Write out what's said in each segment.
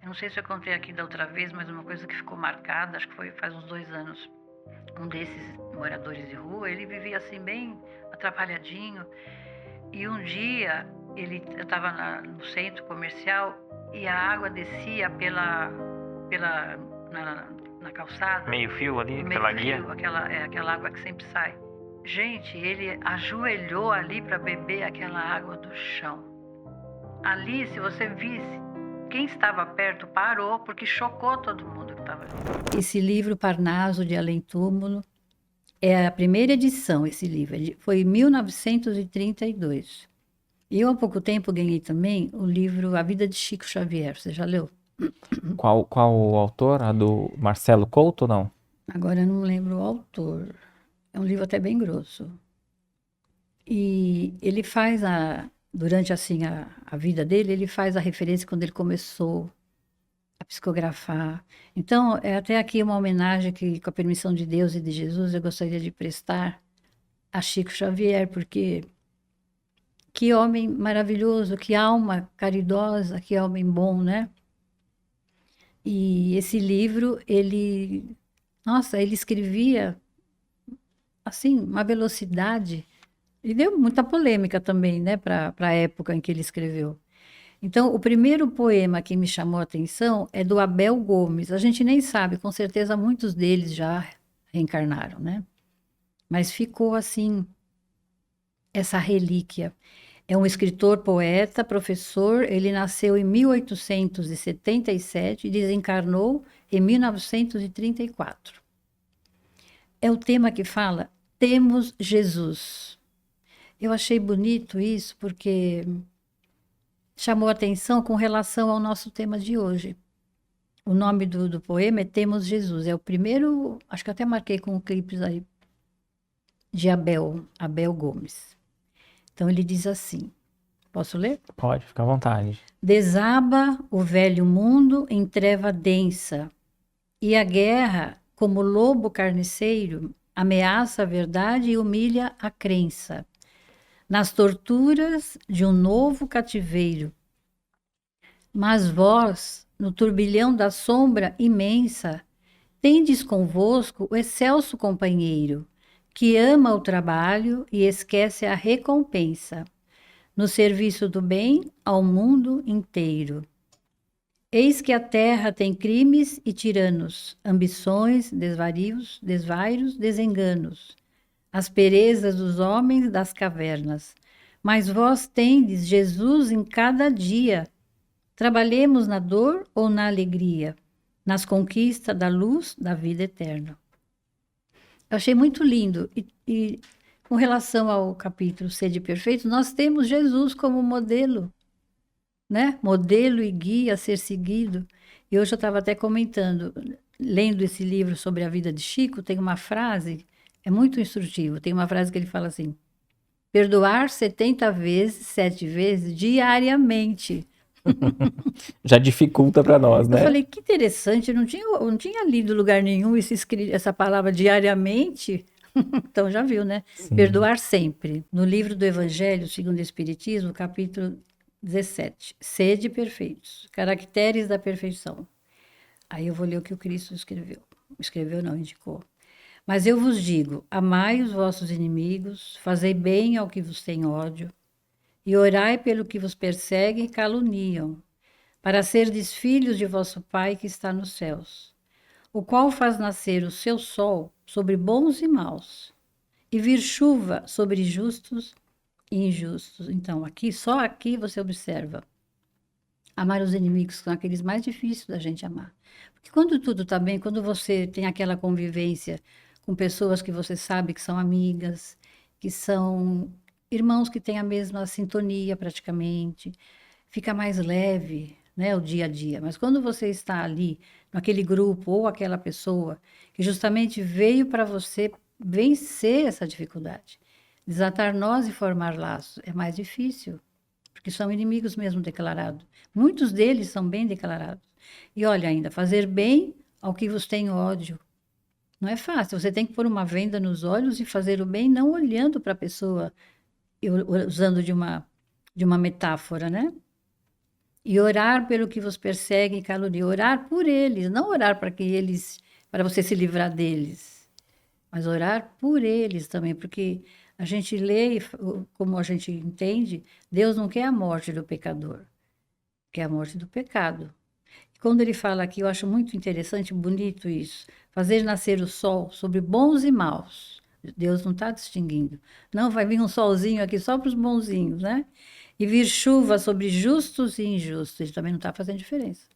Eu não sei se eu contei aqui da outra vez, mas uma coisa que ficou marcada, acho que foi faz uns 2 anos. Um desses moradores de rua, ele vivia assim bem atrapalhadinho. E um dia eu estava no centro comercial e a água descia pela na, na calçada, Meio fio ali, no aquela meio guia. fio, aquela água que sempre sai. Gente, ele ajoelhou ali para beber aquela água do chão. Ali, se você visse, quem estava perto parou porque chocou todo mundo que estava ali. Esse livro Parnaso de Além Túmulo é a primeira edição, esse livro. Foi em 1932. E eu há pouco tempo ganhei também o livro A Vida de Chico Xavier. Você já leu? Qual o autor? A do Marcelo Couto ou não? Agora eu não lembro o autor. É um livro até bem grosso. E ele faz durante assim a vida dele, ele faz a referência quando ele começou a psicografar. Então, é até aqui uma homenagem que, com a permissão de Deus e de Jesus, eu gostaria de prestar a Chico Xavier, porque que homem maravilhoso, que alma caridosa, que homem bom, né? E esse livro, nossa, ele escrevia assim, uma velocidade, e deu muita polêmica também, né, para a época em que ele escreveu. Então, o primeiro poema que me chamou a atenção é do Abel Gomes. A gente nem sabe, com certeza muitos deles já reencarnaram, né? Mas ficou assim, essa relíquia. É um escritor, poeta, professor. Ele nasceu em 1877 e desencarnou em 1934. É o tema que fala Temos Jesus. Eu achei bonito isso porque chamou atenção com relação ao nosso tema de hoje. O nome do poema é Temos Jesus. É o primeiro, acho que até marquei com clipes aí, de Abel Gomes. Então ele diz assim: posso ler? Pode, fica à vontade. Desaba o velho mundo em treva densa, e a guerra, como lobo carniceiro, ameaça a verdade e humilha a crença. Nas torturas de um novo cativeiro. Mas vós, no turbilhão da sombra imensa, tendes convosco o excelso companheiro, que ama o trabalho e esquece a recompensa, no serviço do bem ao mundo inteiro. Eis que a terra tem crimes e tiranos, ambições, desvairos, desenganos, asperezas dos homens das cavernas. Mas vós tendes Jesus em cada dia. Trabalhemos na dor ou na alegria, nas conquistas da luz da vida eterna. Eu achei muito lindo. E com relação ao capítulo Sede Perfeito, nós temos Jesus como modelo, né? Modelo e guia a ser seguido. E hoje eu estava até comentando, lendo esse livro sobre a vida de Chico, tem uma frase, é muito instrutivo, tem uma frase que ele fala assim: perdoar 70 vezes, 7 vezes, diariamente. Já dificulta para nós, Eu né? falei, que interessante, eu não tinha lido em lugar nenhum essa palavra diariamente. Então já viu, né? Sim. Perdoar sempre. No livro do Evangelho segundo o Espiritismo, capítulo 17. Sede perfeitos, caracteres da perfeição. Aí eu vou ler o que o Cristo escreveu. Escreveu não, indicou. Mas eu vos digo, amai os vossos inimigos, fazei bem ao que vos tem ódio, e orai pelo que vos perseguem e caluniam, para serdes filhos de vosso Pai que está nos céus, o qual faz nascer o seu sol sobre bons e maus, e vir chuva sobre justos e injustos. Então, só aqui você observa. Amar os inimigos são aqueles mais difíceis da gente amar. Porque quando tudo está bem, quando você tem aquela convivência com pessoas que você sabe que são amigas, que são irmãos que têm a mesma sintonia praticamente, fica mais leve, né, o dia a dia. Mas quando você está ali, naquele grupo ou aquela pessoa que justamente veio para você vencer essa dificuldade, desatar nós e formar laços, é mais difícil, porque são inimigos mesmo declarados. Muitos deles são bem declarados. E olha ainda, fazer bem ao que vos tem ódio. Não é fácil, você tem que pôr uma venda nos olhos e fazer o bem não olhando para a pessoa, usando de uma metáfora, né? E orar pelo que vos perseguem e caluniam. Orar por eles, não orar para você se livrar deles, mas orar por eles também, porque a gente lê, como a gente entende, Deus não quer a morte do pecador, quer a morte do pecado. Quando ele fala aqui, eu acho muito interessante, bonito isso. Fazer nascer o sol sobre bons e maus. Deus não está distinguindo. Não, vai vir um solzinho aqui só para os bonzinhos, né? E vir chuva sobre justos e injustos. Ele também não está fazendo diferença.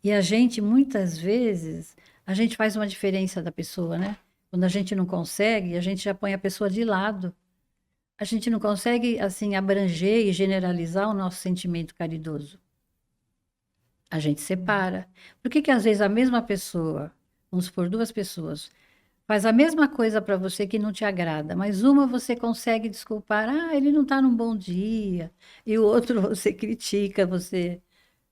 E a gente, muitas vezes, a gente faz uma diferença da pessoa, né? Quando a gente não consegue, a gente já põe a pessoa de lado. A gente não consegue, assim, abranger e generalizar o nosso sentimento caridoso. A gente separa. Por que que às vezes a mesma pessoa, vamos supor, duas pessoas, faz a mesma coisa para você que não te agrada, mas uma você consegue desculpar, ele não está num bom dia, e o outro você critica, você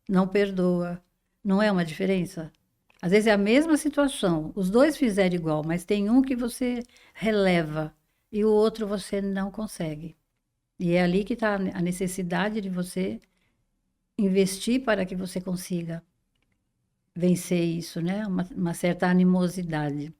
não perdoa. Não é uma diferença? Às vezes é a mesma situação, os dois fizeram igual, mas tem um que você releva e o outro você não consegue. E é ali que está a necessidade de você investir para que você consiga vencer isso, né? Uma certa animosidade.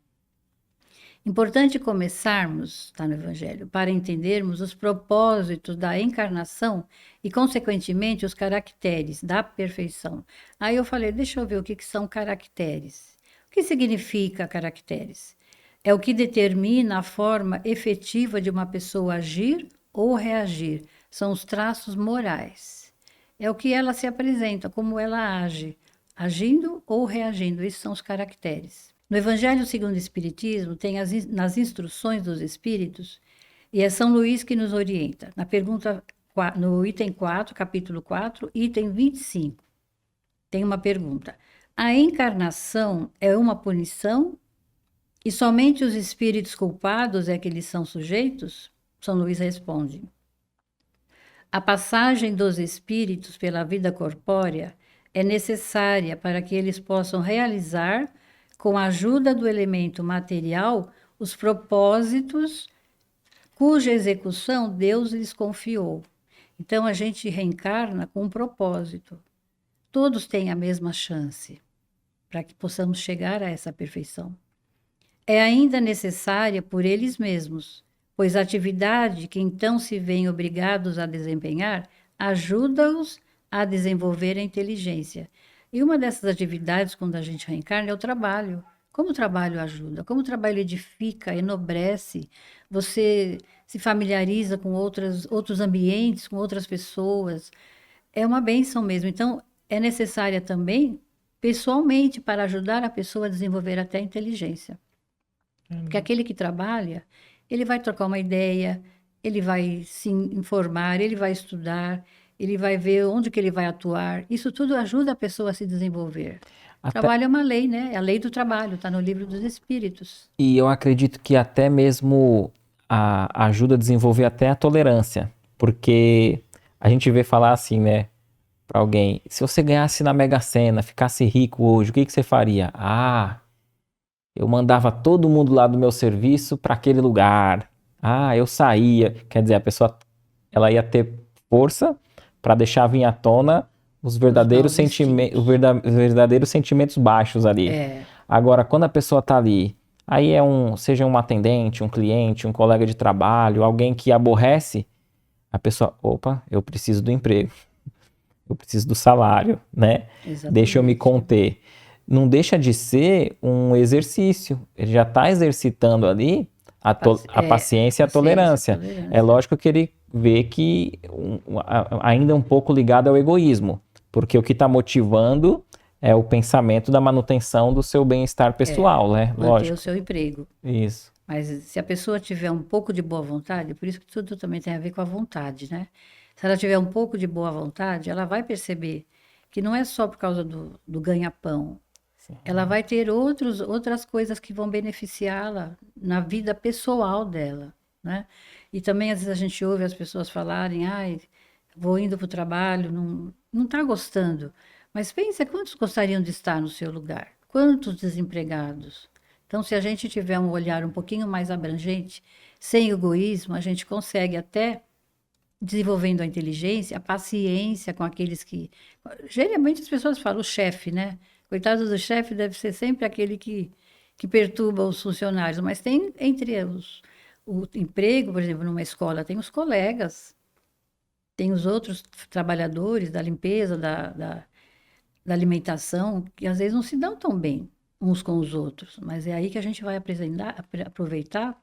Importante começarmos, está no Evangelho, para entendermos os propósitos da encarnação e, consequentemente, os caracteres da perfeição. Aí eu falei, deixa eu ver o que são caracteres. O que significa caracteres? É o que determina a forma efetiva de uma pessoa agir ou reagir. São os traços morais. É o que ela se apresenta, como ela age, agindo ou reagindo. Esses são os caracteres. No Evangelho segundo o Espiritismo, tem nas instruções dos Espíritos, e é São Luís que nos orienta. Na pergunta, no item 4, capítulo 4, item 25, tem uma pergunta. A encarnação é uma punição e somente os espíritos culpados é que lhes são sujeitos? São Luís responde. A passagem dos espíritos pela vida corpórea é necessária para que eles possam realizar, com a ajuda do elemento material, os propósitos cuja execução Deus lhes confiou. Então a gente reencarna com um propósito. Todos têm a mesma chance para que possamos chegar a essa perfeição. É ainda necessária por eles mesmos, pois a atividade que então se veem obrigados a desempenhar ajuda-os a desenvolver a inteligência. E uma dessas atividades, quando a gente reencarna, é o trabalho. Como o trabalho ajuda, como o trabalho edifica, enobrece, você se familiariza com outros ambientes, com outras pessoas. É uma bênção mesmo. Então, é necessária também, pessoalmente, para ajudar a pessoa a desenvolver até a inteligência. Porque aquele que trabalha, ele vai trocar uma ideia, ele vai se informar, ele vai estudar, ele vai ver onde que ele vai atuar. Isso tudo ajuda a pessoa a se desenvolver. Até, Trabalho é uma lei, né? É a lei do trabalho, está no livro dos Espíritos. e eu acredito que até mesmo ajuda a desenvolver até a tolerância. Porque a gente vê falar assim, né? Pra alguém, se você ganhasse na Mega Sena, ficasse rico hoje, o que que você faria? Eu mandava todo mundo lá do meu serviço para aquele lugar. Eu saía. Quer dizer, a pessoa ela ia ter força para deixar vir à tona os verdadeiros verdadeiros sentimentos baixos ali. É, Agora, quando a pessoa tá ali, aí seja um atendente, um cliente, um colega de trabalho, alguém que aborrece, a pessoa, opa, eu preciso do emprego. Eu preciso do salário, né? Deixa eu me exatamente. conter. Não deixa de ser um exercício. Ele já está exercitando ali a paciência e a tolerância. É lógico que ele vê que ainda é um pouco ligado ao egoísmo, porque o que está motivando é o pensamento da manutenção do seu bem-estar pessoal, né? Manter Lógico. o seu emprego. Isso. Mas se a pessoa tiver um pouco de boa vontade, por isso que tudo também tem a ver com a vontade, né? Se ela tiver um pouco de boa vontade, ela vai perceber que não é só por causa do ganha-pão. Ela vai ter outras coisas que vão beneficiá-la na vida pessoal dela, né? E também, às vezes, a gente ouve as pessoas falarem, vou indo para o trabalho, não está gostando. Mas pensa, quantos gostariam de estar no seu lugar? Quantos desempregados? Então, se a gente tiver um olhar um pouquinho mais abrangente, sem egoísmo, a gente consegue até desenvolvendo a inteligência, a paciência com aqueles que... Geralmente as pessoas falam o chefe, né? Coitado do chefe deve ser sempre aquele que perturba os funcionários, mas tem entre o emprego, por exemplo, numa escola, tem os colegas, tem os outros trabalhadores da limpeza, da alimentação, que às vezes não se dão tão bem uns com os outros, mas é aí que a gente vai aproveitar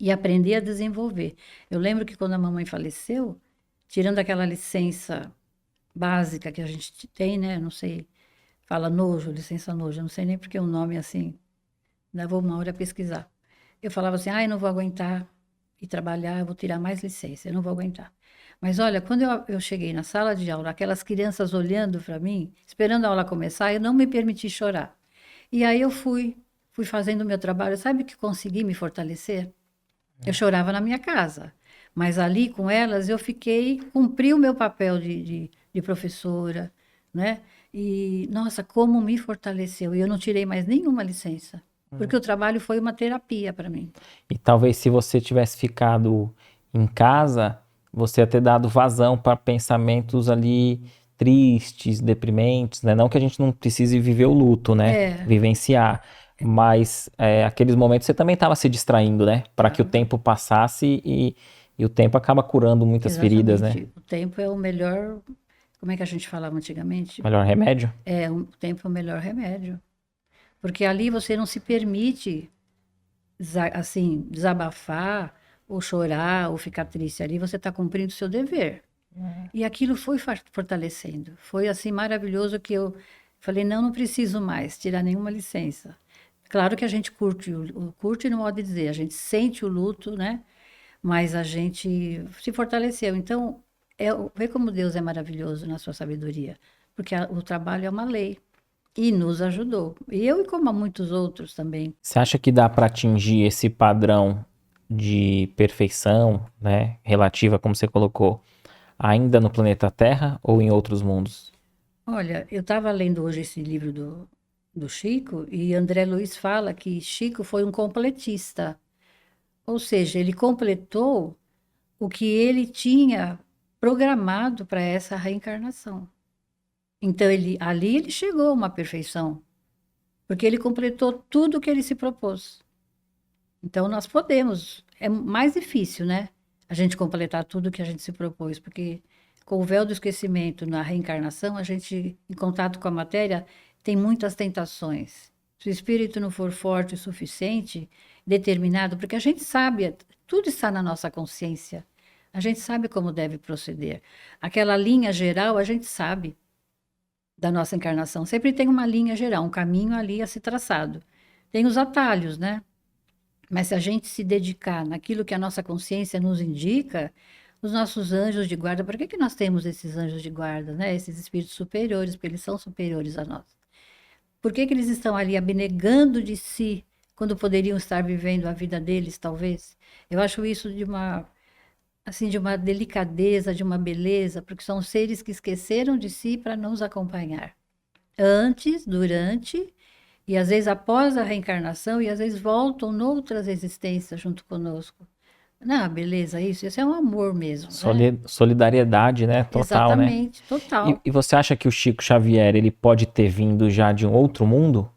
e aprender a desenvolver. Eu lembro que quando a mamãe faleceu, tirando aquela licença básica que a gente tem, né? Não sei, fala nojo, licença nojo, eu não sei nem porque o nome é assim. Ainda vou uma hora pesquisar. Eu falava assim, eu não vou aguentar ir trabalhar, eu vou tirar mais licença, eu não vou aguentar. Mas olha, quando eu cheguei na sala de aula, aquelas crianças olhando para mim, esperando a aula começar, eu não me permiti chorar. E aí eu fui fazendo o meu trabalho. Sabe que consegui me fortalecer? Eu chorava na minha casa, mas ali com elas eu cumpri o meu papel de professora, né? E, nossa, como me fortaleceu. E eu não tirei mais nenhuma licença, porque o trabalho foi uma terapia para mim. E talvez se você tivesse ficado em casa, você ia ter dado vazão para pensamentos ali tristes, deprimentes, né? Não que a gente não precise viver o luto, né? É, Vivenciar. Mas aqueles momentos você também estava se distraindo, né? Para que o tempo passasse e o tempo acaba curando muitas feridas, né? exatamente. O tempo é o melhor, como é que a gente falava antigamente? Melhor remédio? O tempo é o melhor remédio. Porque ali você não se permite, assim, desabafar, ou chorar, ou ficar triste. Ali você está cumprindo o seu dever. E aquilo foi fortalecendo. Foi, assim, maravilhoso que eu falei, não preciso mais tirar nenhuma licença. Claro que a gente curte no modo de dizer, a gente sente o luto, né? Mas a gente se fortaleceu. Então, vê como Deus é maravilhoso na sua sabedoria. Porque o trabalho é uma lei. E nos ajudou. E eu, e como a muitos outros também. Você acha que dá para atingir esse padrão de perfeição, né? Relativa, como você colocou, ainda no planeta Terra ou em outros mundos? Olha, eu estava lendo hoje esse livro do Chico, e André Luiz fala que Chico foi um completista. Ou seja, ele completou o que ele tinha programado para essa reencarnação. Então, ali ele chegou a uma perfeição, porque ele completou tudo o que ele se propôs. Então, nós podemos. É mais difícil, né? A gente completar tudo o que a gente se propôs, porque com o véu do esquecimento na reencarnação, a gente, em contato com a matéria, tem muitas tentações. Se o espírito não for forte o suficiente, determinado, porque a gente sabe, tudo está na nossa consciência. A gente sabe como deve proceder. Aquela linha geral, a gente sabe da nossa encarnação. Sempre tem uma linha geral, um caminho ali a ser traçado. Tem os atalhos, né? Mas se a gente se dedicar naquilo que a nossa consciência nos indica, os nossos anjos de guarda, por que nós temos esses anjos de guarda, né? Esses espíritos superiores, porque eles são superiores a nós. Por que eles estão ali abnegando de si, quando poderiam estar vivendo a vida deles, talvez? Eu acho isso assim, de uma delicadeza, de uma beleza, porque são seres que esqueceram de si para nos acompanhar. Antes, durante e às vezes após a reencarnação, e às vezes voltam noutras existências junto conosco. Não, beleza, isso é um amor mesmo, né? Solidariedade, né? Total, né? Exatamente, total. E você acha que o Chico Xavier, ele pode ter vindo já de um outro mundo?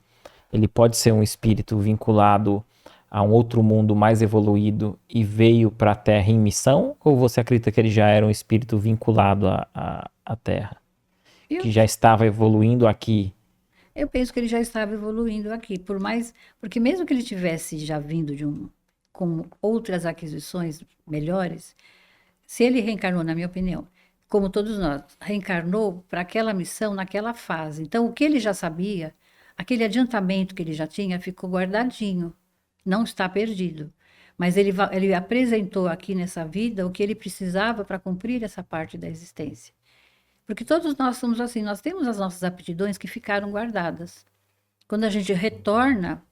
Ele pode ser um espírito vinculado a um outro mundo mais evoluído e veio para a Terra em missão? Ou você acredita que ele já era um espírito vinculado à Terra? Eu, Que já estava evoluindo aqui? eu penso que ele já estava evoluindo aqui, porque mesmo que ele tivesse já vindo com outras aquisições melhores, se ele reencarnou, na minha opinião, como todos nós, reencarnou para aquela missão naquela fase. Então, o que ele já sabia, aquele adiantamento que ele já tinha, ficou guardadinho, não está perdido. Mas ele apresentou aqui nessa vida o que ele precisava para cumprir essa parte da existência. Porque todos nós somos assim, nós temos as nossas aptidões que ficaram guardadas. Quando a gente retorna,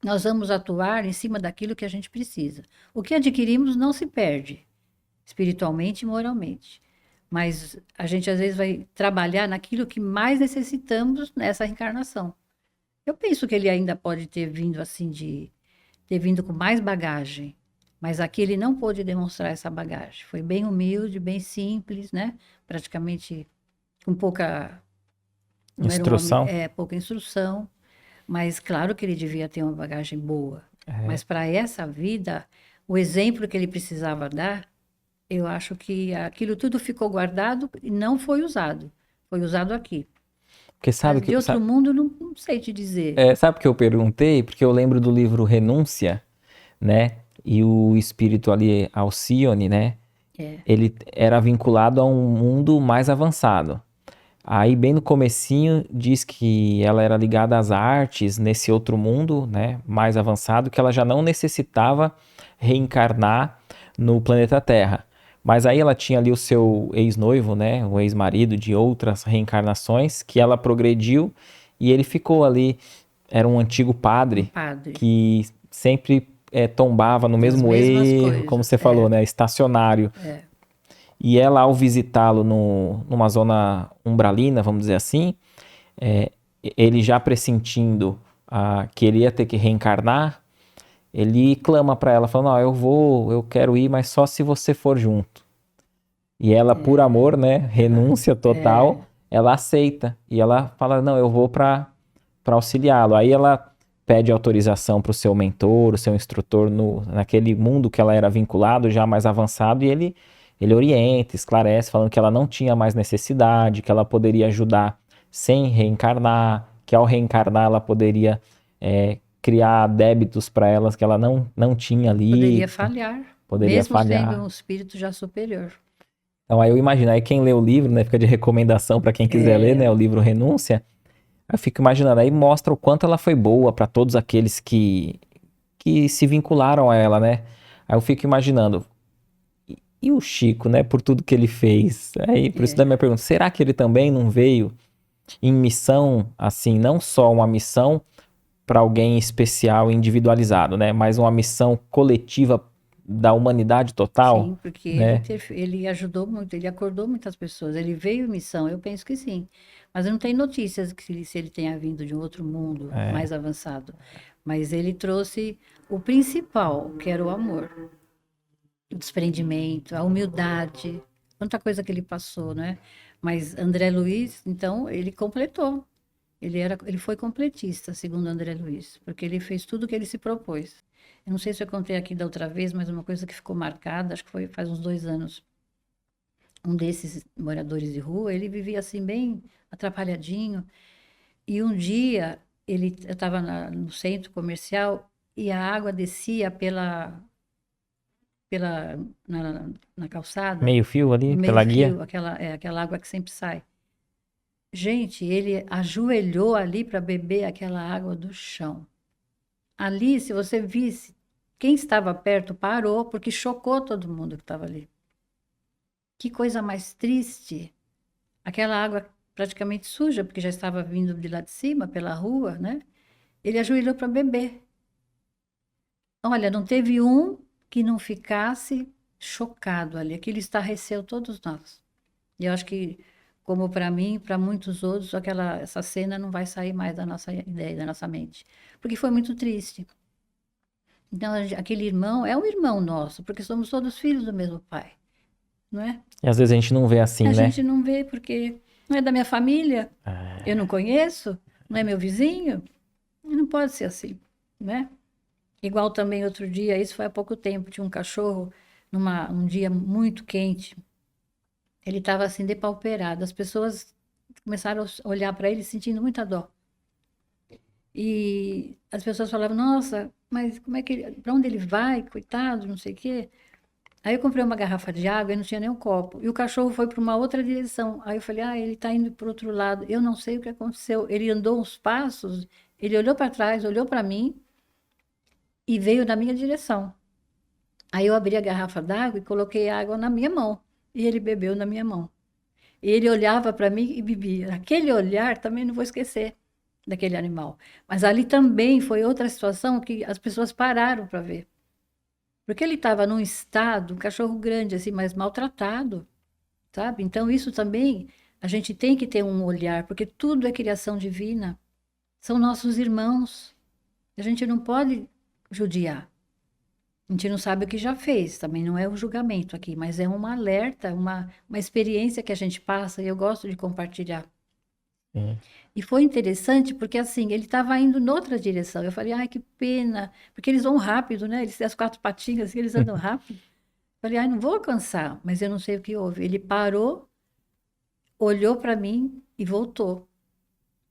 nós vamos atuar em cima daquilo que a gente precisa. O que adquirimos não se perde, espiritualmente e moralmente. Mas a gente às vezes vai trabalhar naquilo que mais necessitamos nessa reencarnação. Eu penso que ele ainda pode ter vindo assim ter vindo com mais bagagem, Mas aqui ele não pôde demonstrar essa bagagem. Foi bem humilde, bem simples, né? Praticamente com pouca, não era um homem, Instrução. pouca instrução, mas claro que ele devia ter uma bagagem boa. É, Mas para essa vida, o exemplo que ele precisava dar, eu acho que aquilo tudo ficou guardado e não foi usado. Foi usado aqui. porque sabe Mas que, de outro mundo, não sei te dizer. sabe o que eu perguntei? Porque eu lembro do livro Renúncia, né? E o espírito ali, Alcione, né? É, Ele era vinculado a um mundo mais avançado. Aí, bem no comecinho, diz que ela era ligada às artes nesse outro mundo, né, mais avançado, que ela já não necessitava reencarnar no planeta Terra. Mas aí ela tinha ali o seu ex-noivo, né, o ex-marido de outras reencarnações, que ela progrediu e ele ficou ali. Era um antigo um padre padre. que sempre tombava no As mesmo mesmas erro, como coisas. você falou, né, estacionário. É. E ela, ao visitá-lo numa zona umbralina, vamos dizer assim, é, ele já pressentindo que ele ia ter que reencarnar, ele clama para ela, falando: "Ó, eu quero ir, mas só se você for junto." E ela, por amor, né, renúncia total, ela aceita. E ela fala: "Não, eu vou para auxiliá-lo." Aí ela pede autorização para o seu mentor, o seu instrutor naquele mundo que ela era vinculado, já mais avançado, e ele orienta, esclarece, falando que ela não tinha mais necessidade, que ela poderia ajudar sem reencarnar, que ao reencarnar ela poderia criar débitos para elas que ela não tinha ali, Poderia falhar, poderia mesmo sendo falhar. um espírito já superior. Então aí eu imagino, aí quem lê o livro, né, fica de recomendação para quem quiser ler, né, o livro Renúncia. Eu fico imaginando, aí mostra o quanto ela foi boa para todos aqueles que se vincularam a ela, né? Aí eu fico imaginando, e o Chico, né, por tudo que ele fez? Aí, por isso da minha pergunta, será que ele também não veio em missão, assim, não só uma missão para alguém especial, individualizado, né, mas uma missão coletiva da humanidade total, Sim, porque né? ele ajudou muito, ele acordou muitas pessoas, ele veio em missão, eu penso que sim. Mas eu não tenho notícias que se ele tenha vindo de um outro mundo mais avançado. Mas ele trouxe o principal, que era o amor, o desprendimento, a humildade, quanta coisa que ele passou, né? Mas André Luiz, então, ele completou. Ele foi completista, segundo André Luiz, porque ele fez tudo o que ele se propôs. Eu não sei se eu contei aqui da outra vez, mas uma coisa que ficou marcada, acho que foi faz uns 2 anos. Um desses moradores de rua, ele vivia assim bem atrapalhadinho. E um dia eu estava no centro comercial e a água descia na calçada, Meio fio no ali, pela guia. meio-fio, aquela água que sempre sai. Gente, ele ajoelhou ali para beber aquela água do chão. Ali, se você visse, quem estava perto parou, porque chocou todo mundo que estava ali. Que coisa mais triste. Aquela água praticamente suja, porque já estava vindo de lá de cima, pela rua, né? Ele ajoelhou para beber. Olha, não teve um que não ficasse chocado ali. Aquilo estarreceu todos nós. E eu acho que, como para mim, para muitos outros, essa cena não vai sair mais da nossa ideia, da nossa mente. Porque foi muito triste. Então, aquele irmão é um irmão nosso, porque somos todos filhos do mesmo pai, não é? E às vezes a gente não vê assim, A né? gente não vê porque não é da minha família, eu não conheço, não é meu vizinho, e não pode ser assim, né? Igual também outro dia, isso foi há pouco tempo, tinha um cachorro um dia muito quente, ele estava assim depauperado, as pessoas começaram a olhar para ele sentindo muita dó. E as pessoas falavam, nossa, mas como é que, para onde ele vai, coitado, não sei o quê. Aí eu comprei uma garrafa de água e não tinha nem um copo. E o cachorro foi para uma outra direção. Aí eu falei, ele está indo para o outro lado. Eu não sei o que aconteceu. Ele andou uns passos, ele olhou para trás, olhou para mim e veio na minha direção. Aí eu abri a garrafa d'água e coloquei a água na minha mão. E ele bebeu na minha mão. E ele olhava para mim e bebia. Aquele olhar também não vou esquecer daquele animal. Mas ali também foi outra situação que as pessoas pararam para ver. Porque ele estava num estado, um cachorro grande, assim, mas maltratado, sabe? Então, isso também, a gente tem que ter um olhar, porque tudo é criação divina. São nossos irmãos. A gente não pode judiar. A gente não sabe o que já fez, também não é um julgamento aqui, mas é um alerta, uma experiência que a gente passa e eu gosto de compartilhar. Sim. E foi interessante porque, assim, ele estava indo noutra direção. Eu falei, ai, que pena, porque eles vão rápido, né? Eles têm as quatro patinhas, assim, eles andam rápido. Eu falei, ai, não vou alcançar, mas eu não sei o que houve. Ele parou, olhou para mim e voltou.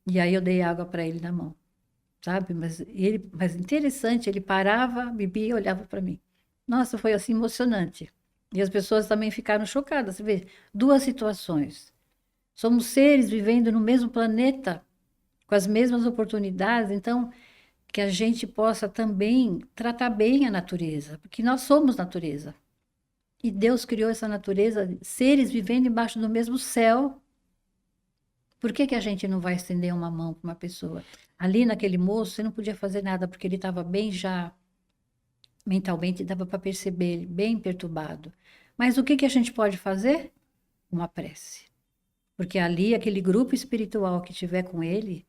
E aí eu dei água para ele na mão, sabe? Mas interessante, ele parava, bebia e olhava para mim. Nossa, foi assim emocionante. E as pessoas também ficaram chocadas. Você vê, duas situações. Somos seres vivendo no mesmo planeta, com as mesmas oportunidades, então que a gente possa também tratar bem a natureza, porque nós somos natureza. E Deus criou essa natureza, seres vivendo embaixo do mesmo céu. Por que que a gente não vai estender uma mão para uma pessoa? Ali naquele moço, você não podia fazer nada, porque ele estava bem já mentalmente, dava para perceber ele bem perturbado. Mas o que que a gente pode fazer? Uma prece. Porque ali, aquele grupo espiritual que tiver com ele,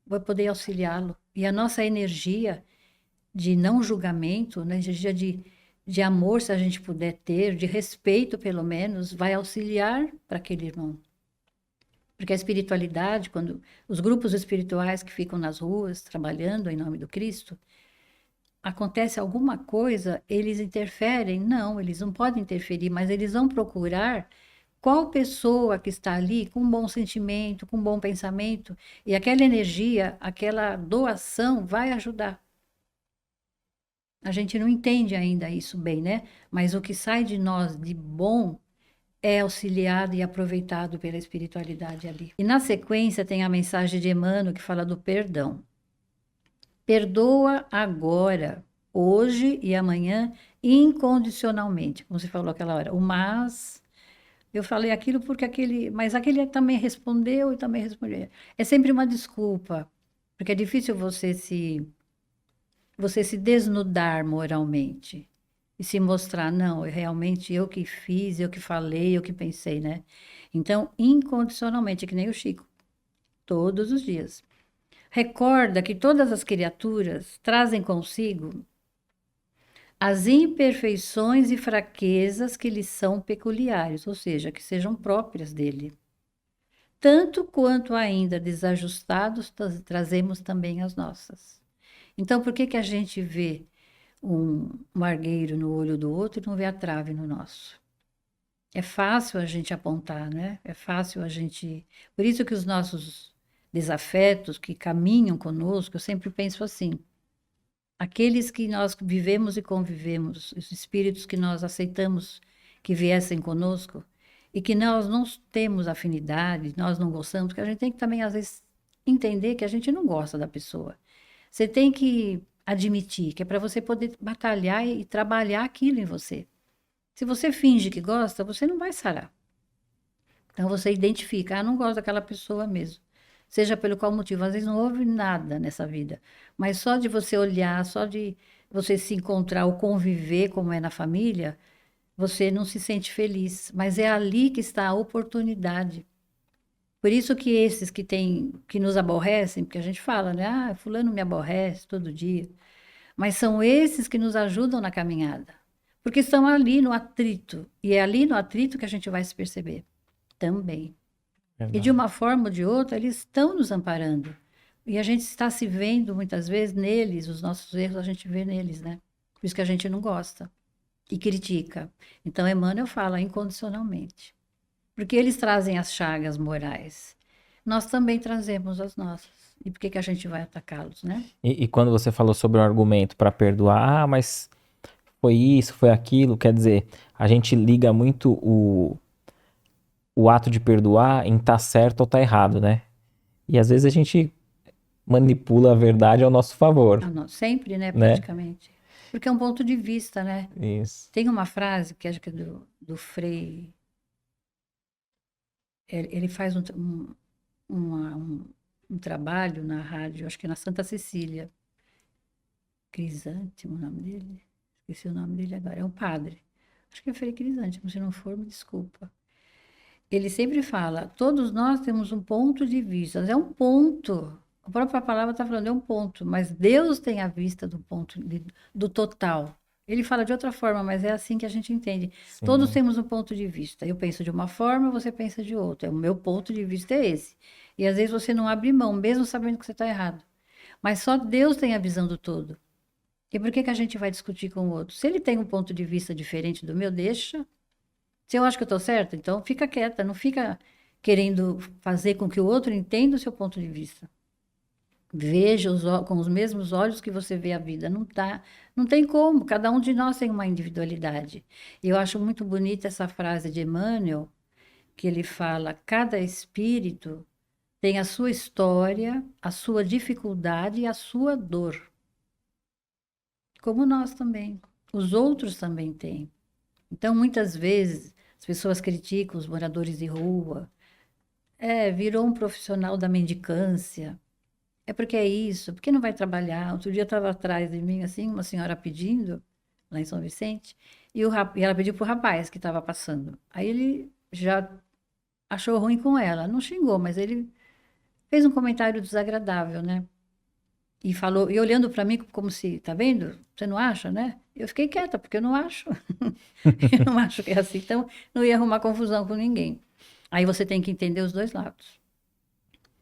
vai poder auxiliá-lo. E a nossa energia de não julgamento, né, energia de amor, se a gente puder ter, de respeito, pelo menos, vai auxiliar para aquele irmão. Porque a espiritualidade, quando os grupos espirituais que ficam nas ruas trabalhando em nome do Cristo, acontece alguma coisa, eles interferem? Não, eles não podem interferir, mas eles vão procurar qual pessoa que está ali com um bom sentimento, com um bom pensamento, e aquela energia, aquela doação vai ajudar. A gente não entende ainda isso bem, né? Mas o que sai de nós de bom é auxiliado e aproveitado pela espiritualidade ali. E na sequência tem a mensagem de Emmanuel que fala do perdão. Perdoa agora, hoje e amanhã, incondicionalmente, como você falou aquela hora. O mas, eu falei aquilo porque aquele, mas aquele também respondeu e também respondeu. É sempre uma desculpa, porque é difícil você se desnudar moralmente e se mostrar, não, realmente eu que fiz, eu que falei, eu que pensei, né? Então, incondicionalmente, que nem o Chico, todos os dias. Recorda que todas as criaturas trazem consigo as imperfeições e fraquezas que lhes são peculiares, ou seja, que sejam próprias dele. Tanto quanto ainda desajustados, trazemos também as nossas. Então, por que que a gente vê um argueiro no olho do outro e não vê a trave no nosso? É fácil a gente apontar, né? É fácil a gente. Por isso que os nossos desafetos que caminham conosco, eu sempre penso assim: aqueles que nós vivemos e convivemos, os espíritos que nós aceitamos que viessem conosco e que nós não temos afinidade, nós não gostamos, porque a gente tem que também, às vezes, entender que a gente não gosta da pessoa. Você tem que admitir que é para você poder batalhar e trabalhar aquilo em você. Se você finge que gosta, você não vai sarar. Então você identifica, não gosto daquela pessoa mesmo. Seja pelo qual motivo, às vezes não houve nada nessa vida, mas só de você olhar, só de você se encontrar ou conviver como é na família, você não se sente feliz, mas é ali que está a oportunidade. Por isso que esses que nos aborrecem, porque a gente fala, né? Ah, fulano me aborrece todo dia. Mas são esses que nos ajudam na caminhada. Porque estão ali no atrito. E é ali no atrito que a gente vai se perceber também. E de Verdade. uma forma ou de outra, eles estão nos amparando. E a gente está se vendo muitas vezes neles, os nossos erros a gente vê neles, né? Por isso que a gente não gosta e critica. Então, Emmanuel fala incondicionalmente. Porque eles trazem as chagas morais. Nós também trazemos as nossas. E por que que a gente vai atacá-los, né? E quando você falou sobre o argumento para perdoar, ah, mas foi isso, foi aquilo, quer dizer, a gente liga muito o ato de perdoar em tá certo ou tá errado, né? E às vezes a gente manipula a verdade ao nosso favor, Sempre, né, né? praticamente. Porque é um ponto de vista, né? Isso. Tem uma frase que acho que é do Frei. Ele faz um trabalho na rádio, acho que na Santa Cecília. Crisântimo, o nome dele? Esqueci o nome dele agora. É um padre. Acho que é Frei Crisântimo, se não for, me desculpa. Ele sempre fala: todos nós temos um ponto de vista. É um ponto. A própria palavra está falando, é um ponto. Mas Deus tem a vista do ponto do total. Ele fala de outra forma, mas é assim que a gente entende. Todos Sim. temos um ponto de vista. Eu penso de uma forma, você pensa de outra. O meu ponto de vista é esse. E às vezes você não abre mão, mesmo sabendo que você está errado. Mas só Deus tem a visão do todo. E por que que a gente vai discutir com o outro? Se ele tem um ponto de vista diferente do meu, deixa. Se eu acho que eu estou certa, então fica quieta, não fica querendo fazer com que o outro entenda o seu ponto de vista. Veja com os mesmos olhos que você vê a vida. Não tá, não tem como. Cada um de nós tem uma individualidade. E eu acho muito bonita essa frase de Emmanuel, que ele fala: cada espírito tem a sua história, a sua dificuldade e a sua dor. Como nós também. Os outros também têm. Então, muitas vezes, as pessoas criticam os moradores de rua. É, virou um profissional da mendicância. É porque é isso, porque não vai trabalhar. Outro dia estava atrás de mim, assim, uma senhora pedindo, lá em São Vicente, e ela pediu para o rapaz que estava passando. Aí ele já achou ruim com ela. Não xingou, mas ele fez um comentário desagradável, né? E falou, e olhando para mim como se, tá vendo? Você não acha, né? Eu fiquei quieta, porque eu não acho. Eu não acho que é assim. Então, não ia arrumar confusão com ninguém. Aí você tem que entender os dois lados.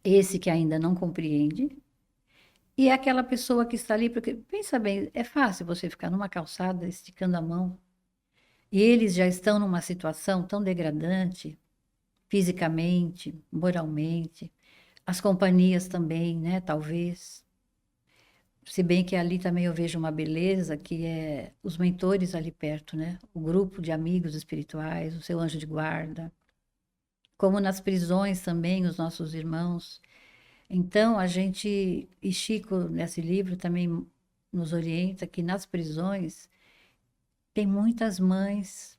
Esse que ainda não compreende, e é aquela pessoa que está ali, porque, pensa bem, é fácil você ficar numa calçada esticando a mão, e eles já estão numa situação tão degradante, fisicamente, moralmente, as companhias também, né, talvez. Se bem que ali também eu vejo uma beleza, que é os mentores ali perto, né? O grupo de amigos espirituais, o seu anjo de guarda. Como nas prisões também, os nossos irmãos. Então, a gente, e Chico, nesse livro, também nos orienta que nas prisões tem muitas mães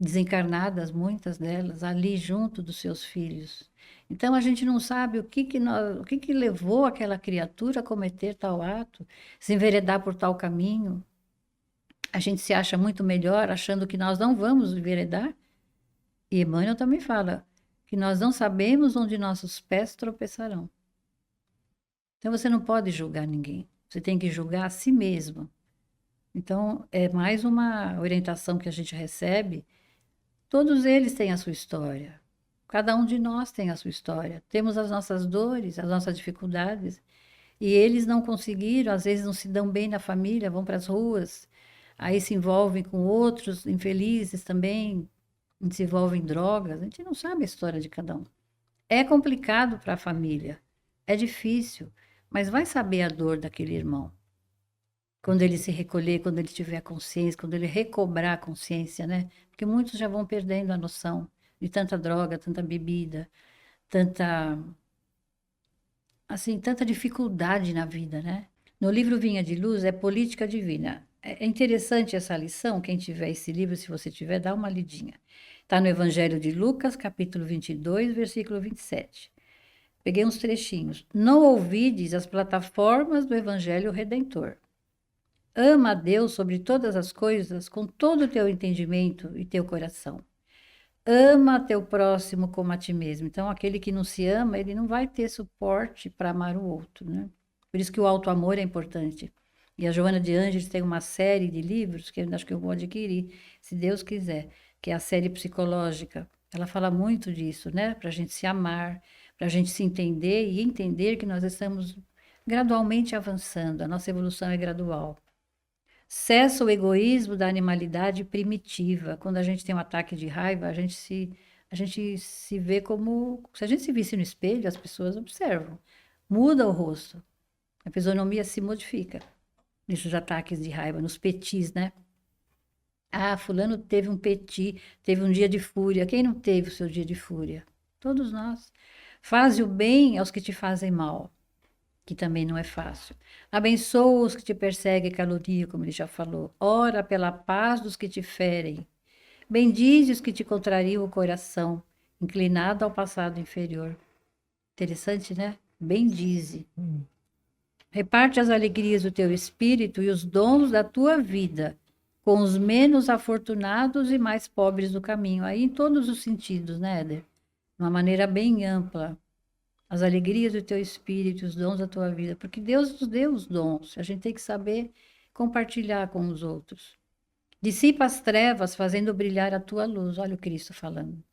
desencarnadas, muitas delas, ali junto dos seus filhos. Então, a gente não sabe o que que levou aquela criatura a cometer tal ato, se enveredar por tal caminho. A gente se acha muito melhor, achando que nós não vamos enveredar. E Emmanuel também fala que nós não sabemos onde nossos pés tropeçarão. Então você não pode julgar ninguém. Você tem que julgar a si mesmo. Então é mais uma orientação que a gente recebe. Todos eles têm a sua história. Cada um de nós tem a sua história. Temos as nossas dores, as nossas dificuldades. E eles não conseguiram, às vezes não se dão bem na família, vão para as ruas, aí se envolvem com outros infelizes também, se envolvem em drogas. A gente não sabe a história de cada um. É complicado para a família, é difícil, mas vai saber a dor daquele irmão. Quando ele se recolher, quando ele tiver consciência, quando ele recobrar a consciência, né? Porque muitos já vão perdendo a noção de tanta droga, tanta bebida, tanta, assim, tanta dificuldade na vida, né? No livro Vinha de Luz é política divina. É interessante essa lição, quem tiver esse livro, se você tiver, dá uma lidinha. Está no Evangelho de Lucas, capítulo 22, versículo 27. Peguei uns trechinhos. Não ouvides as plataformas do Evangelho Redentor. Ama a Deus sobre todas as coisas, com todo o teu entendimento e teu coração. Ama teu próximo como a ti mesmo. Então, aquele que não se ama, ele não vai ter suporte para amar o outro, né? Por isso que o auto-amor é importante. E a Joana de Ângeles tem uma série de livros que eu acho que eu vou adquirir, se Deus quiser, que é a série psicológica. Ela fala muito disso, né? Para a gente se amar, para a gente se entender e entender que nós estamos gradualmente avançando, a nossa evolução é gradual. Cessa o egoísmo da animalidade primitiva. Quando a gente tem um ataque de raiva, a gente se vê como. Se a gente se visse no espelho, as pessoas observam. Muda o rosto. A fisionomia se modifica nesses ataques de raiva, nos petis, né? Ah, fulano teve um peti, teve um dia de fúria. Quem não teve o seu dia de fúria? Todos nós. Faze o bem aos que te fazem mal, que também não é fácil. Abençoa os que te perseguem e caluniam, como ele já falou. Ora pela paz dos que te ferem. Bendize os que te contrariam o coração, inclinado ao passado inferior. Interessante, né? Bendize. Reparte as alegrias do teu espírito e os dons da tua vida com os menos afortunados e mais pobres do caminho. Aí em todos os sentidos, né, Éder? De uma maneira bem ampla. As alegrias do teu espírito, os dons da tua vida, porque Deus nos deu os dons. A gente tem que saber compartilhar com os outros. Dissipa as trevas, fazendo brilhar a tua luz. Olha o Cristo falando.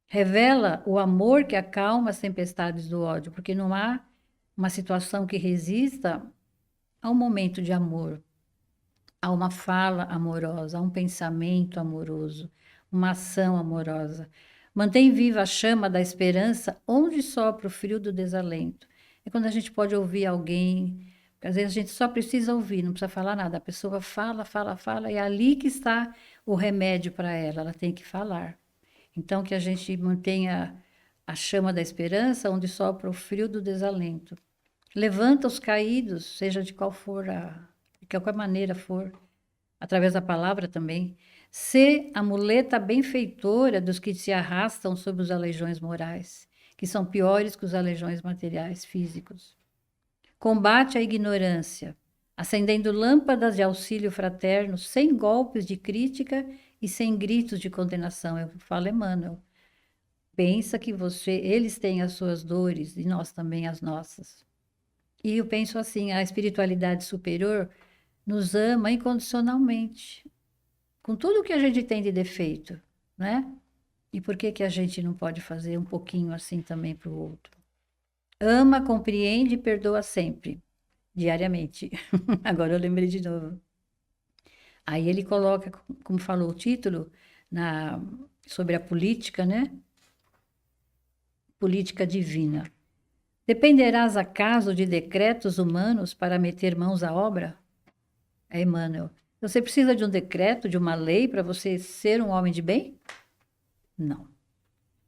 Revela o amor que acalma as tempestades do ódio, porque não há uma situação que resista a um momento de amor, a uma fala amorosa, a um pensamento amoroso, uma ação amorosa. Mantém viva a chama da esperança onde sopra o frio do desalento. É quando a gente pode ouvir alguém, porque às vezes a gente só precisa ouvir, não precisa falar nada. A pessoa fala, fala, fala, e é ali que está o remédio para ela tem que falar. Então, que a gente mantenha a chama da esperança onde sopra o frio do desalento. Levanta os caídos, seja de qual for de qualquer maneira for, através da palavra também. Sê a muleta benfeitora dos que se arrastam sob os aleijões morais, que são piores que os aleijões materiais físicos. Combate a ignorância, acendendo lâmpadas de auxílio fraterno, sem golpes de crítica e sem gritos de condenação. Eu falo Emmanuel. Pensa que eles têm as suas dores e nós também as nossas. E eu penso assim, a espiritualidade superior nos ama incondicionalmente, com tudo que a gente tem de defeito, né? E por que a gente não pode fazer um pouquinho assim também para o outro? Ama, compreende e perdoa sempre, diariamente. Agora eu lembrei de novo. Aí ele coloca, como falou o título, sobre a política, né? Política divina. Dependerás acaso de decretos humanos para meter mãos à obra? É Emmanuel. Você precisa de um decreto, de uma lei para você ser um homem de bem? Não.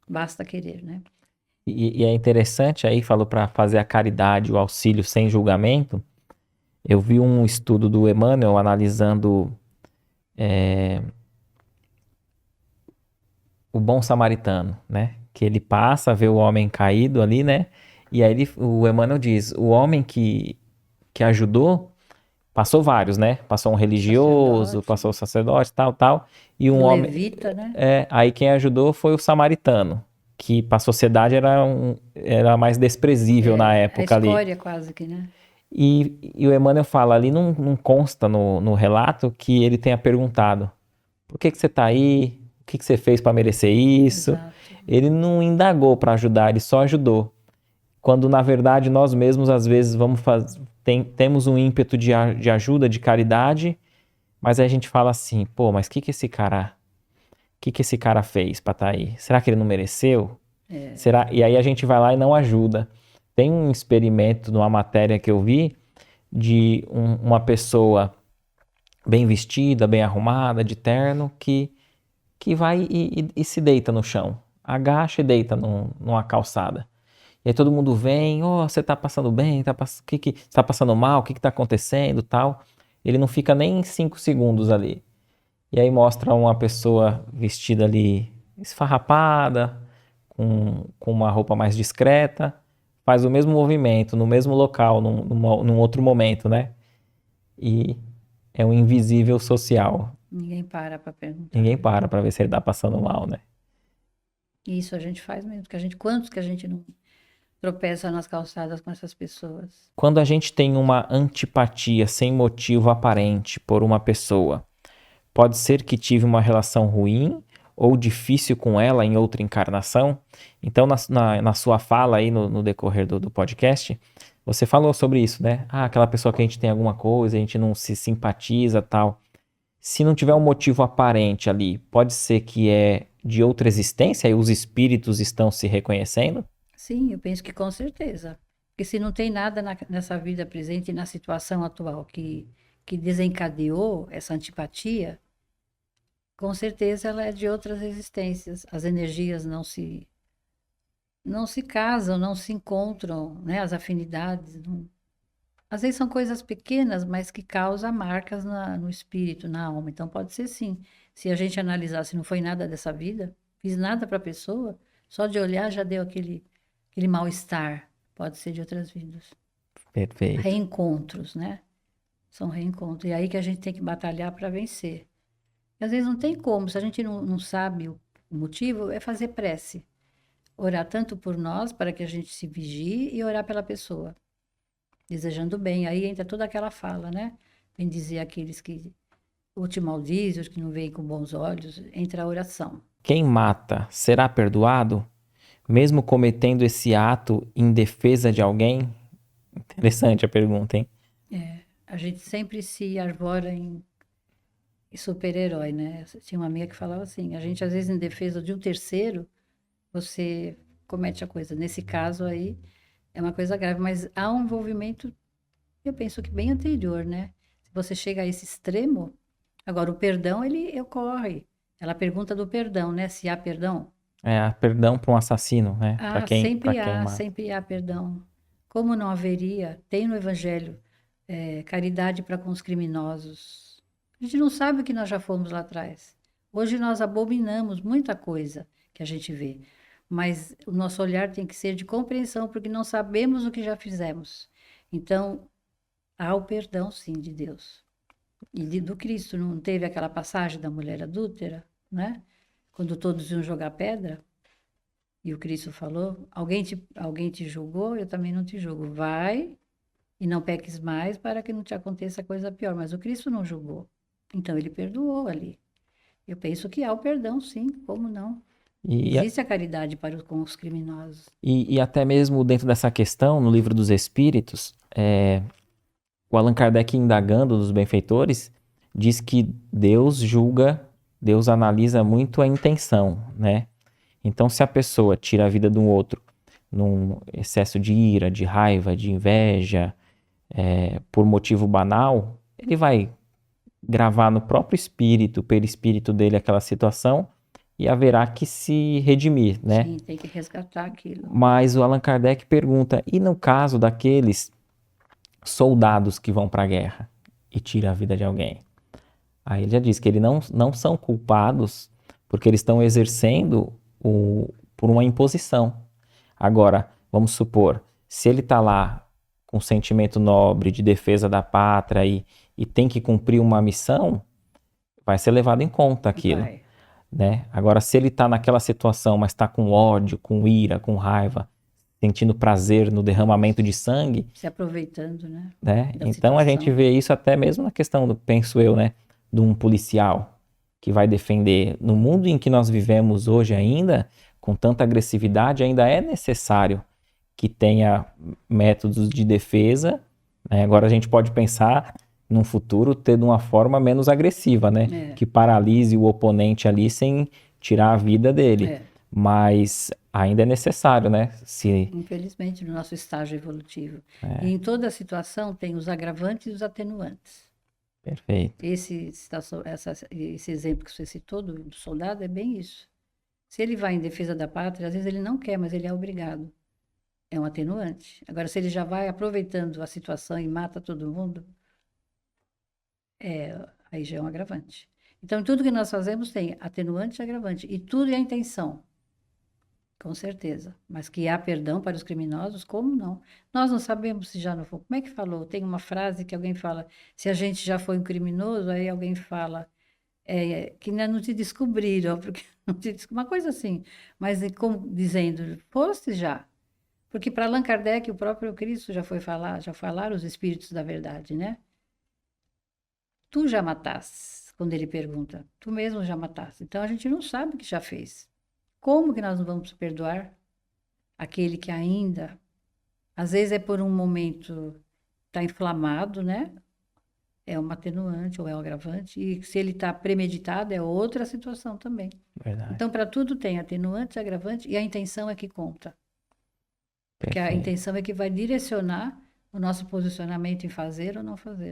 Basta querer, né? E é interessante aí, falou para fazer a caridade, o auxílio sem julgamento. Eu vi um estudo do Emmanuel analisando o bom samaritano, né? Que ele passa, vê o homem caído ali, né? E aí o Emmanuel diz, o homem que ajudou, passou vários, né? Passou um religioso, passou o sacerdote, tal. E um homem... levita, né? Aí quem ajudou foi o samaritano, que para a sociedade era mais desprezível na época ali. A escória quase que, né? E o Emmanuel fala ali, não consta no relato que ele tenha perguntado, por que você está aí? O que você fez para merecer isso? Exato. Ele não indagou para ajudar, ele só ajudou. Quando, na verdade, nós mesmos, às vezes, temos um ímpeto de ajuda, de caridade, mas aí a gente fala assim, pô, mas o que esse cara fez para estar aí? Será que ele não mereceu? Será? E aí a gente vai lá e não ajuda. Tem um experimento numa matéria que eu vi de uma pessoa bem vestida, bem arrumada, de terno, que vai e se deita no chão. Agacha e deita numa calçada. E aí todo mundo vem, você tá passando bem, tá passando mal, o que tá acontecendo, tal. Ele não fica nem 5 segundos ali. E aí mostra uma pessoa vestida ali esfarrapada, com uma roupa mais discreta, faz o mesmo movimento, no mesmo local, num outro momento, né? E é um invisível social. Ninguém para perguntar. Ninguém para ver se ele tá passando mal, né? Isso a gente faz mesmo, quantos que a gente não tropeça nas calçadas com essas pessoas? Quando a gente tem uma antipatia sem motivo aparente por uma pessoa, pode ser que tive uma relação ruim ou difícil com ela em outra encarnação. Então, na sua fala aí no decorrer do podcast, você falou sobre isso, né? Aquela pessoa que a gente tem alguma coisa, a gente não se simpatiza, tal. Se não tiver um motivo aparente ali, pode ser que é de outra existência e os espíritos estão se reconhecendo? Sim, eu penso que com certeza. Porque se não tem nada nessa vida presente e na situação atual que desencadeou essa antipatia, com certeza ela é de outras existências. As energias não se casam, não se encontram, né? As afinidades. Às vezes são coisas pequenas, mas que causam marcas no espírito, na alma. Então pode ser sim. Se a gente analisar, se não foi nada dessa vida, fiz nada para a pessoa, só de olhar já deu aquele mal-estar. Pode ser de outras vidas. Perfeito. Reencontros, né? São reencontros. E aí que a gente tem que batalhar para vencer. E às vezes não tem como, se a gente não sabe o motivo, é fazer prece. Orar tanto por nós, para que a gente se vigie, e orar pela pessoa, desejando bem. Aí entra toda aquela fala, né? Bem dizer aqueles que ou te maldizem, os que não veem com bons olhos, entra a oração. Quem mata será perdoado, mesmo cometendo esse ato em defesa de alguém? Interessante a pergunta, hein? A gente sempre se arvora em super-herói, né? Tinha uma amiga que falava assim, a gente às vezes em defesa de um terceiro, você comete a coisa. Nesse caso aí, é uma coisa grave, mas há um envolvimento, eu penso que bem anterior, né? Se você chega a esse extremo, agora o perdão, ele ocorre. Ela pergunta do perdão, né? Se há perdão. É, perdão para um assassino, né? Para quem mata. Sempre há perdão. Como não haveria? Tem no Evangelho caridade para com os criminosos. A gente não sabe o que nós já fomos lá atrás. Hoje nós abominamos muita coisa que a gente vê, mas o nosso olhar tem que ser de compreensão, porque não sabemos o que já fizemos. Então, há o perdão, sim, de Deus. E do Cristo, não teve aquela passagem da mulher adúltera, né? Quando todos iam jogar pedra, e o Cristo falou: alguém te julgou, eu também não te julgo. Vai e não peques mais para que não te aconteça coisa pior. Mas o Cristo não julgou. Então ele perdoou ali. Eu penso que há o perdão, sim, como não? E, Existe a caridade com os criminosos. e até mesmo dentro dessa questão, no livro dos Espíritos, o Allan Kardec, indagando dos benfeitores, diz que Deus julga, Deus analisa muito a intenção, né? Então, se a pessoa tira a vida de um outro num excesso de ira, de raiva, de inveja, por motivo banal, ele vai gravar no próprio espírito, perispírito dele, aquela situação e haverá que se redimir, né? Sim, tem que resgatar aquilo. Mas o Allan Kardec pergunta: e no caso daqueles soldados que vão para a guerra e tiram a vida de alguém? Aí ele já diz que eles não são culpados porque eles estão exercendo por uma imposição. Agora, vamos supor, se ele está lá com sentimento nobre de defesa da pátria e tem que cumprir uma missão, vai ser levado em conta aquilo, Vai. né? Agora, se ele está naquela situação, mas está com ódio, com ira, com raiva, sentindo prazer no derramamento de sangue, Se aproveitando, né? né? Da Então a gente situação. vê isso até mesmo na questão do, penso eu, né, de um policial que vai defender. No mundo em que nós vivemos hoje ainda, com tanta agressividade, ainda é necessário que tenha métodos de defesa, né? Agora a gente pode pensar num futuro ter de uma forma menos agressiva, né? É. Que paralise o oponente ali sem tirar a vida dele. É. Mas ainda é necessário, né? Infelizmente, no nosso estágio evolutivo. E em toda situação tem os agravantes e os atenuantes. Perfeito. Esse exemplo que você citou do soldado é bem isso. Se ele vai em defesa da pátria, às vezes ele não quer, mas ele é obrigado. É um atenuante. Agora, se ele já vai aproveitando a situação e mata todo mundo, aí já é um agravante. Então, tudo que nós fazemos tem atenuante e agravante. E tudo é a intenção. Com certeza. Mas que há perdão para os criminosos, como não? Nós não sabemos se já não foi. Como é que falou? Tem uma frase que alguém fala: se a gente já foi um criminoso, aí alguém fala que ainda não te descobriram, porque não te uma coisa assim. Mas como dizendo, foste já. Porque para Allan Kardec, o próprio Cristo já falaram os espíritos da verdade, né? Tu já mataste, quando ele pergunta. Tu mesmo já mataste. Então a gente não sabe o que já fez. Como que nós não vamos perdoar aquele que ainda, às vezes é por um momento, está inflamado, né? É um atenuante ou é um agravante. E se ele está premeditado, é outra situação também. Verdade. Então, para tudo tem atenuante, agravante e a intenção é que conta. Porque a Perfeito. intenção é que vai direcionar o nosso posicionamento em fazer ou não fazer.